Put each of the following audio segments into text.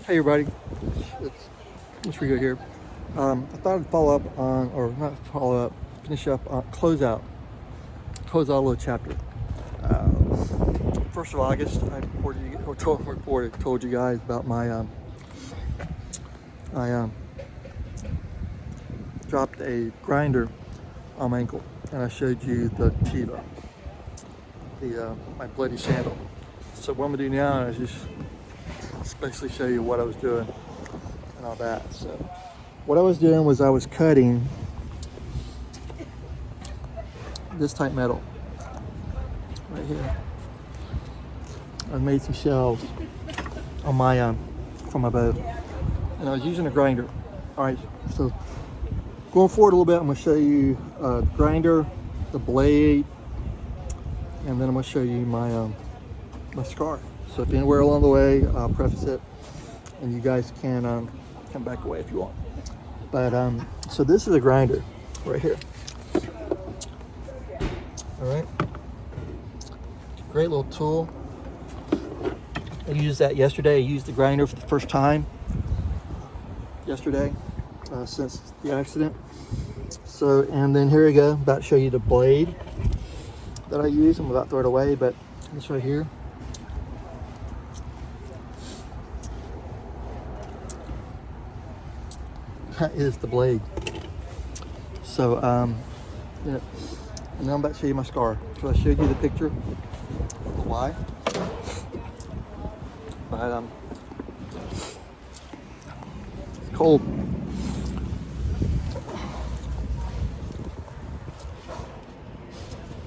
Hey everybody, it's Rico here. I thought I'd follow up on, or not follow up, finish up, close out a little chapter. First of all, I guess I told you guys about my, I dropped a grinder on my ankle, and I showed you the Tiva, my bloody sandal. So what I'm gonna do now is just basically show you what I was doing and all that. So what I was doing was I was cutting this type metal right here. I made some shelves on my for my boat, and I was using a grinder. All right, so going forward a little bit, I'm going to show you the grinder, the blade, and then I'm going to show you my my scar. So if anywhere along the way, I'll preface it, and you guys can come back away if you want. But so this is a grinder right here. All right, great little tool. I used that yesterday. I used the grinder for the first time yesterday since the accident. So, and then here we go. I'm about to show you the blade that I use. I'm about to throw it away, but this right here. That is the blade. So, yeah. And now I'm about to show you my scar. So I showed you the picture. Why? But it's cold.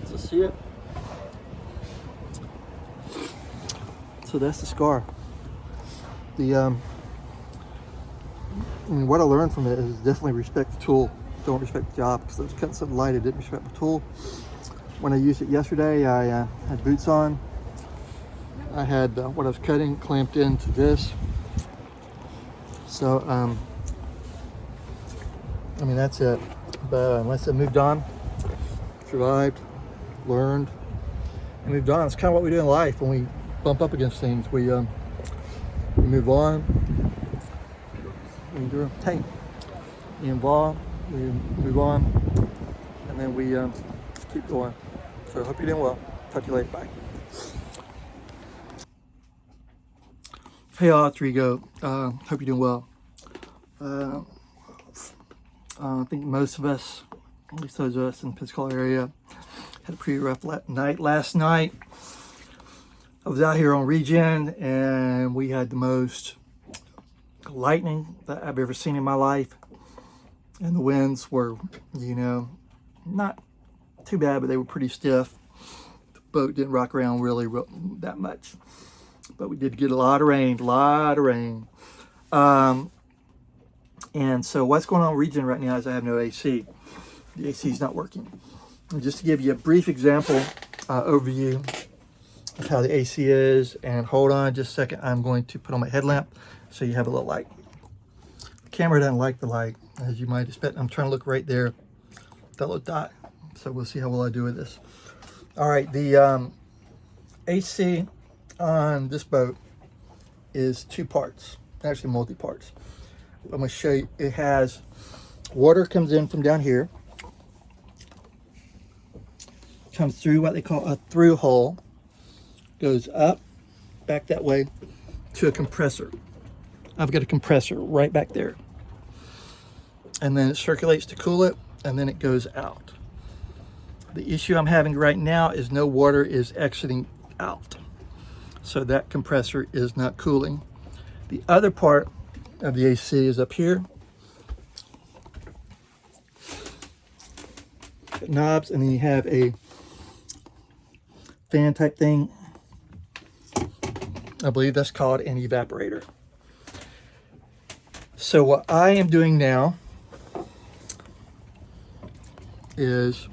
So see it? So that's the scar. The I mean, what I learned from it is definitely respect the tool. Don't respect the job, because I was cutting something light. I didn't respect the tool. When I used it yesterday, I had boots on. I had what I was cutting clamped into this. So, I mean, that's it. But unless I moved on, survived, learned, and moved on. It's kind of what we do in life when we bump up against things. We move on. We do. Hey, we involve. We move on, and then we keep going. So I hope you're doing well. Talk to you later. Bye. Hey all, it's Rigo. Hope you're doing well. I think most of us, at least those of us in the Pensacola area, had a pretty rough night last night. I was out here on Regen, and we had the most lightning that I've ever seen in my life. And the winds were, you know, not too bad, but they were pretty stiff. The boat didn't rock around really that much. But we did get a lot of rain, and so what's going on in Regen right now is I have no AC. The AC is not working. And just to give you a brief example, overview of how the AC is, and hold on just a second, I'm going to put on my headlamp so you have a little light. The camera doesn't like the light, as you might expect. I'm trying to look right there, that little dot. So we'll see how well I do with this. All right, the AC on this boat is two parts, actually multi-parts. I'm going to show you. It has water comes in from down here, comes through what they call a through hole, goes up, back that way to a compressor. I've got a compressor right back there, and then it circulates to cool it, and then it goes out. The issue I'm having right now is no water is exiting out. So that compressor is not cooling. The other part of the AC is up here. Knobs, and then you have a fan type thing. I believe that's called an evaporator. So what I am doing now is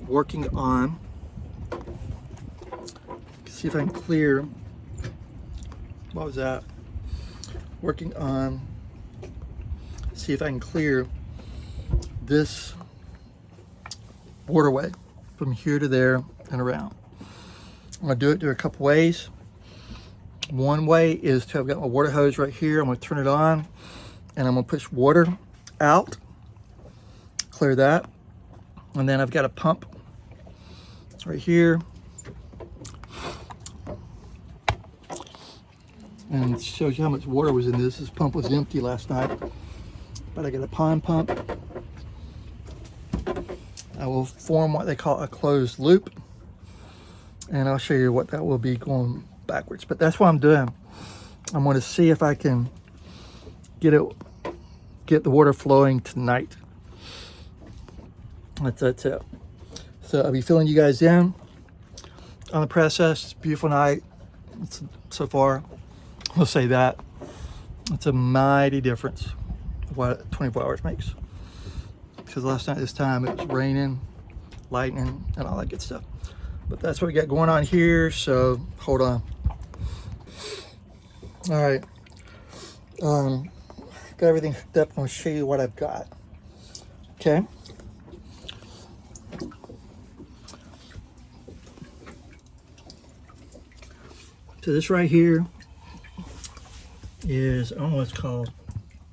working on, see if I can clear, what was that? Working on, see if I can clear this waterway from here to there and around. I'm gonna do it a couple ways. One way is to, I've got my water hose right here. I'm going to turn it on and I'm going to push water out, clear that. And then I've got a pump right here. And it shows you how much water was in this. This pump was empty last night, but I got a pond pump. I will form what they call a closed loop, and I'll show you what that will be going backwards. But that's what I'm doing. I'm going to see if I can get the water flowing tonight. That's it. So I'll be filling you guys in on the process. It's a beautiful night so far. We'll say that. It's a mighty difference what 24 hours makes. Because last night this time it was raining, lightning, and all that good stuff. But that's what we got going on here, so hold on. All right. Got everything hooked up. I'm going to show you what I've got. Okay. So this right here is, I don't know what it's called,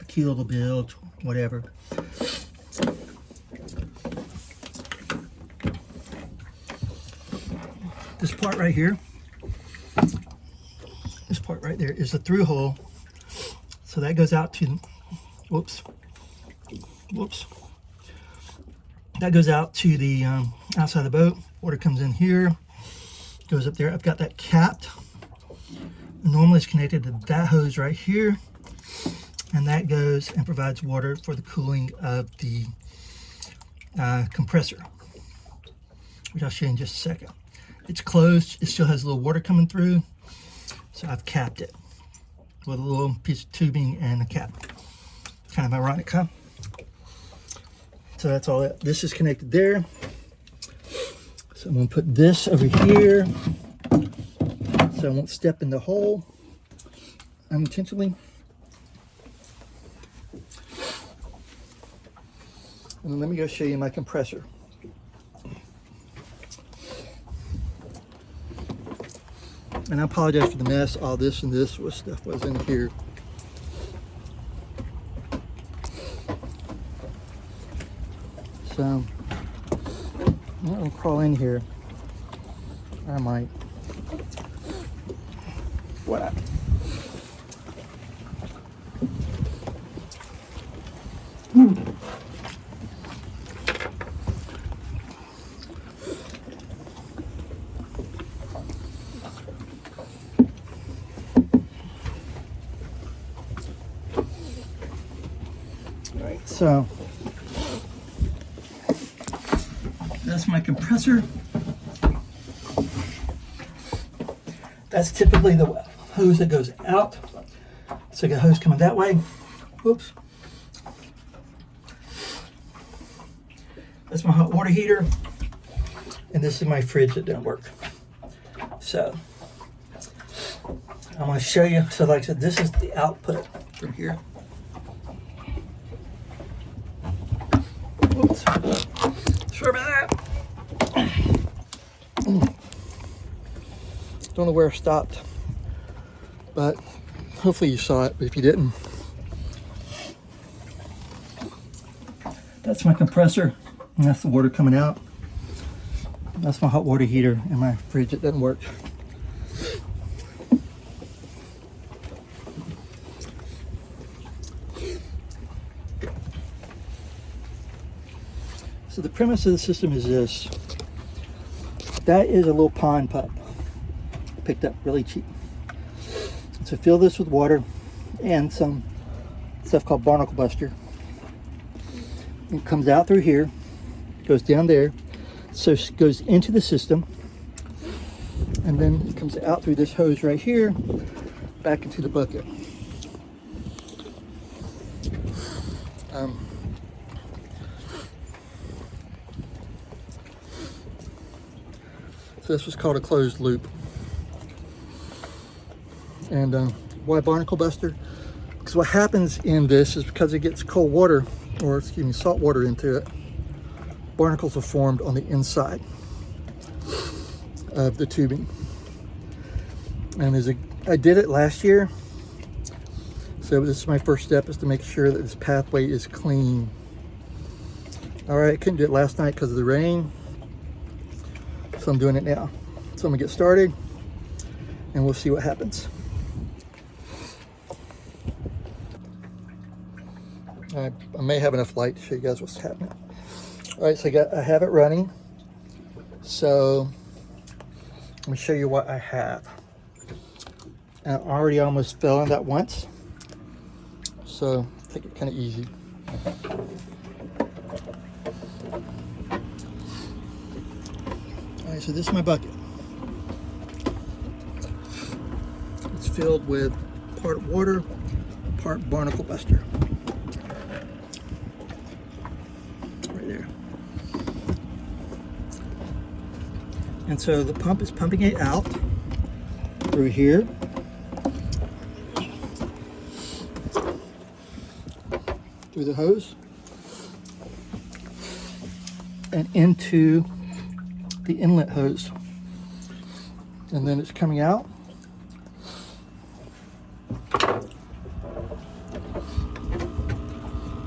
a keel to build, whatever. This part right here, this part right there is the through hole. So that goes out to, whoops. That goes out to the outside of the boat. Water comes in here, goes up there. I've got that capped. Normally it's connected to that hose right here, and that goes and provides water for the cooling of the compressor, which I'll show you in just a second. It's closed. It still has a little water coming through, so I've capped it with a little piece of tubing and a cap. Kind of ironic, huh? So that's all that. This is connected there. So I'm going to put this over here so I won't step in the hole unintentionally. And let me go show you my compressor. And I apologize for the mess. All this and this stuff was in here. So I'm gonna crawl in here. I might. What? Alright, so that's my compressor. That's typically the hose that goes out. So I got a hose coming that way. Whoops. That's my hot water heater. And this is my fridge that didn't work. So I'm going to show you. So like I said, this is the output from here. Whoops. Sorry about that. Don't know where I stopped, but hopefully you saw it, but if you didn't, that's my compressor, and that's the water coming out. That's my hot water heater and my fridge that doesn't work. So the premise of the system is this. That is a little pond pump. Picked up really cheap. So fill this with water and some stuff called barnacle buster. It comes out through here, goes down there, so it goes into the system, and then it comes out through this hose right here, back into the bucket. So this was called a closed loop. And why barnacle buster? Because what happens in this is because it gets cold water, or excuse me, salt water into it, barnacles are formed on the inside of the tubing. And as it I did it last year. So this is my first step, is to make sure that this pathway is clean. All right, I couldn't do it last night because of the rain. So I'm doing it now. So I'm gonna get started and we'll see what happens. I may have enough light to show you guys what's happening. All right, so I have it running. So let me show you what I have. And I already almost fell in that once. So take it kind of easy. All right, so this is my bucket. It's filled with part water, part barnacle buster. Right there. And so the pump is pumping it out through here. Through the hose. And into the inlet hose. And then it's coming out.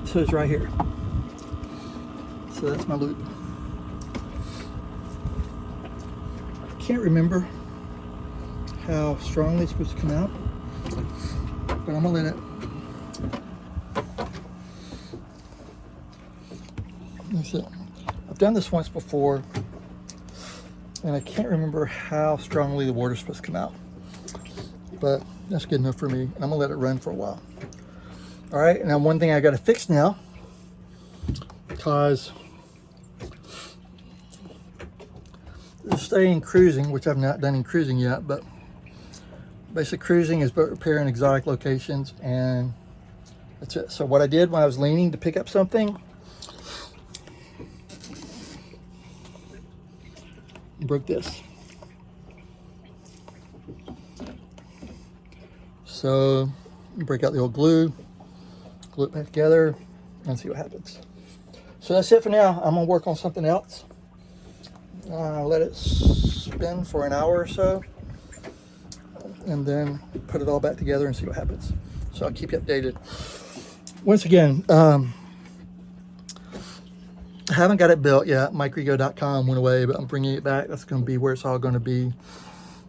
So it's right here. So that's my loop. Can't remember how strongly it's supposed to come out, but I'm gonna let it. That's it. I've done this once before, and I can't remember how strongly the water's supposed to come out, but that's good enough for me. I'm gonna let it run for a while. All right, now one thing I gotta fix now, because staying cruising, which I've not done in cruising yet, but basic cruising is boat repair in exotic locations, and that's it. So what I did when I was leaning to pick up something, broke this. So you break out the old glue, glue it back together, and see what happens. So that's it for now. I'm gonna work on something else. Let it spin for an hour or so, and then put it all back together and see what happens. So I'll keep you updated. Once again, I haven't got it built yet. MikeRigo.com went away, but I'm bringing it back. That's going to be where it's all going to be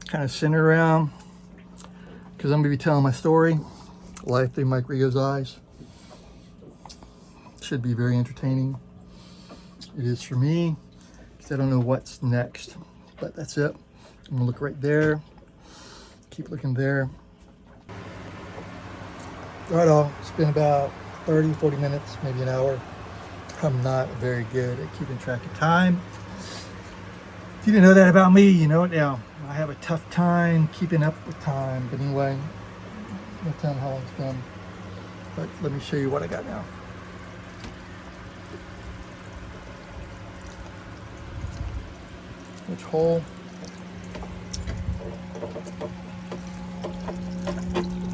kind of centered around, because I'm going to be telling my story, life through Mike Rigo's eyes. Should be very entertaining. It is for me, because I don't know what's next, but that's it. I'm going to look right there. Keep looking there. Right off, it's been about 30, 40 minutes, maybe an hour. I'm not very good at keeping track of time. If you didn't know that about me, you know it now. I have a tough time keeping up with time. But anyway, no telling how long it's been. But let me show you what I got now. Which hole?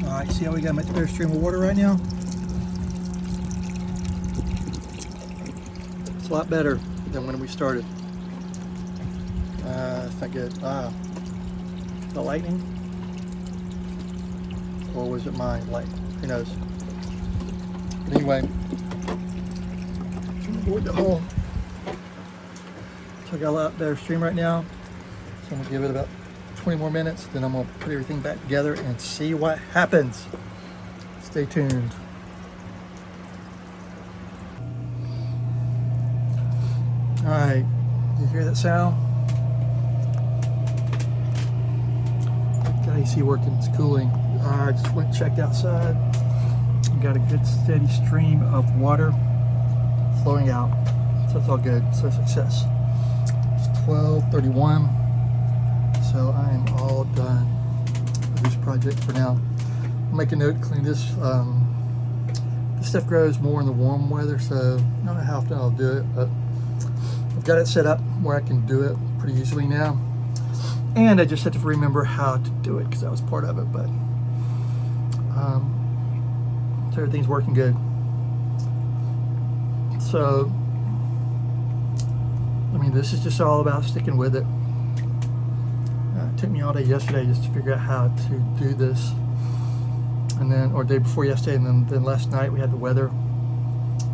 All right, see how we got a much better stream of water right now? It's a lot better than when we started. It's not good. The lightning? Or was it my light? Who knows? But anyway, avoid the hole. So I got a lot better stream right now. So I'm gonna give it about 20 more minutes, then I'm gonna put everything back together and see what happens. Stay tuned. All right, you hear that sound? Got AC working, it's cooling. I just went and checked outside. Got a good steady stream of water flowing out. So it's all good, so success. It's 12:31. So I am all done with this project for now. I'll make a note, clean this. This stuff grows more in the warm weather, so I don't know how often I'll do it, but I've got it set up where I can do it pretty easily now. And I just had to remember how to do it because that was part of it, but so everything's working good. So, I mean, this is just all about sticking with it. took me all day yesterday just to figure out how to do this. And then, or day before yesterday, and then last night we had the weather.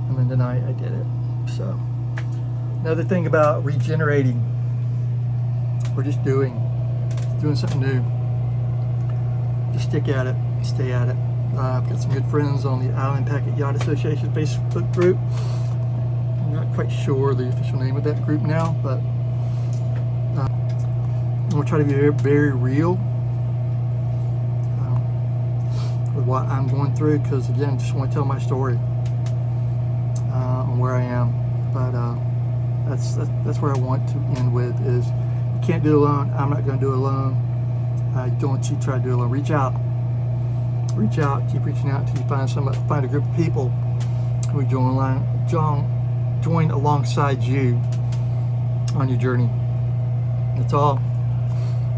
And then tonight I did it. So, another thing about regenerating, or just doing something new. Just stick at it, stay at it. I've got some good friends on the Island Packet Yacht Association Facebook group. I'm not quite sure the official name of that group now, but I'm going to try to be very, very real with what I'm going through, because again, I just want to tell my story on where I am. But that's where I want to end with is, you can't do it alone. I'm not going to do it alone. Don't you try to do it alone. Reach out, keep reaching out until you find a group of people who join alongside you on your journey. That's all.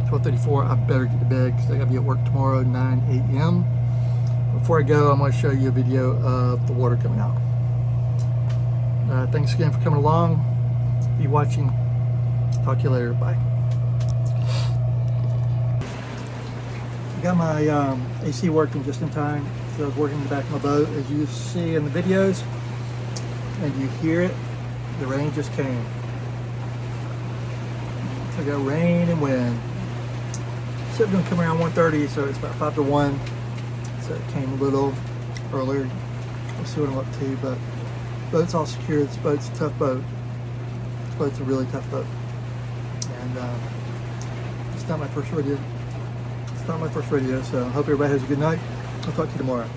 12:34. I better get to bed because I got to be at work tomorrow, 9 a.m. Before I go, I'm going to show you a video of the water coming out. Thanks again for coming along. Be watching. Talk to you later. Bye. I got my AC working just in time. So I was working in the back of my boat, as you see in the videos, and you hear it. The rain just came. So I got rain and wind. So it's going to come around 1:30, so it's about 5 to 1. So it came a little earlier. We'll see what I'm up to, but boat's all secure. This boat's a tough boat. This boat's a really tough boat, and it's not my first rodeo. So I hope everybody has a good night. I'll talk to you tomorrow.